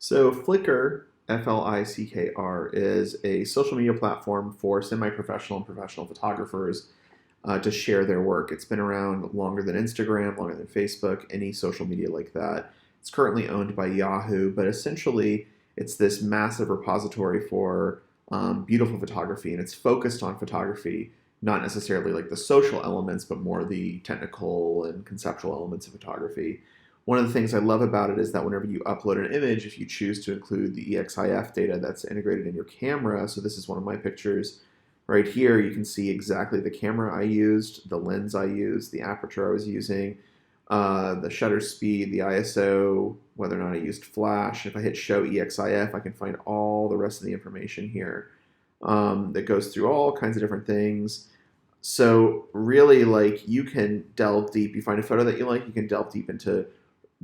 So Flickr, Flickr, is a social media platform for semi-professional and professional photographers to share their work. It's been around longer than Instagram, longer than Facebook, any social media like that. It's currently owned by Yahoo, but essentially it's this massive repository for beautiful photography, and it's focused on photography, not necessarily like the social elements, but more the technical and conceptual elements of photography. One of the things I love about it is that whenever you upload an image, if you choose to include the EXIF data that's integrated in your camera, so this is one of my pictures right here, you can see exactly the camera I used, the lens I used, the aperture I was using, the shutter speed, the ISO, whether or not I used flash. If I hit show EXIF, I can find all the rest of the information here that goes through all kinds of different things. So really, like, you can delve deep. You find a photo that you like, you can delve deep into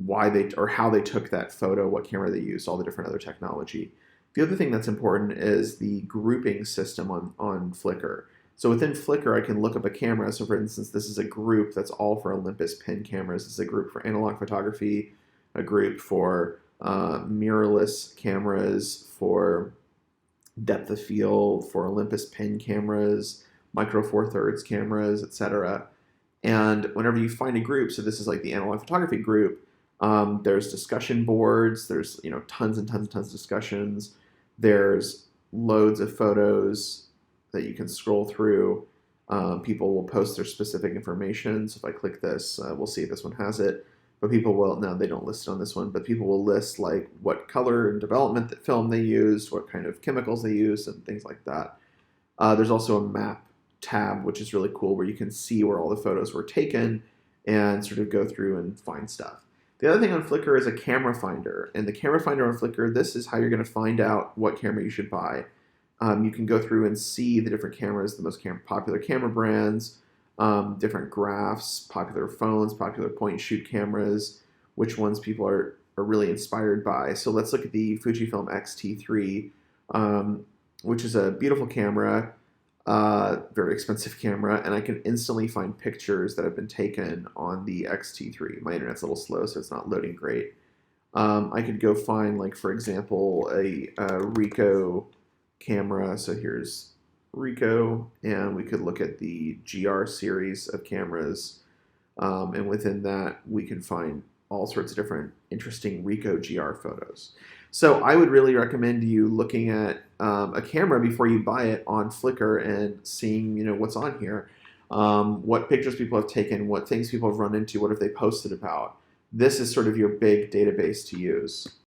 why they or how they took that photo, what camera they used, all the different other technology. The other thing that's important is the grouping system on Flickr. So within Flickr, I can look up a camera. So for instance, this is a group that's all for Olympus pen cameras. This is a group for analog photography, a group for mirrorless cameras, for depth of field, for Olympus pen cameras, micro four thirds cameras, etc. And whenever you find a group, so this is like the analog photography group, there's discussion boards, there's tons and tons and tons of discussions, there's loads of photos that you can scroll through. People will post their specific information. So if I click this, we'll see if this one has it. But people will, no, they don't list it on this one, but people will list like what color and development that film they used, what kind of chemicals they used, and things like that. There's also a map tab, which is really cool, where you can see where all the photos were taken and sort of go through and find stuff. The other thing on Flickr is a camera finder. And the camera finder on Flickr, this is how you're going to find out what camera you should buy. You can go through and see the different cameras, the most popular camera brands, different graphs, popular phones, popular point-and-shoot cameras, which ones people are really inspired by. So let's look at the Fujifilm X-T3, which is a beautiful camera, very expensive camera, and I can instantly find pictures that have been taken on the X-T3. My internet's a little slow, so it's not loading great. I could go find, like, for example, a Ricoh camera. So here's Ricoh, and we could look at the GR series of cameras, and within that we can find all sorts of different interesting Ricoh GR photos. So I would really recommend you looking at a camera before you buy it on Flickr and seeing what's on here, what pictures people have taken, what things people have run into, what have they posted about. This is sort of your big database to use.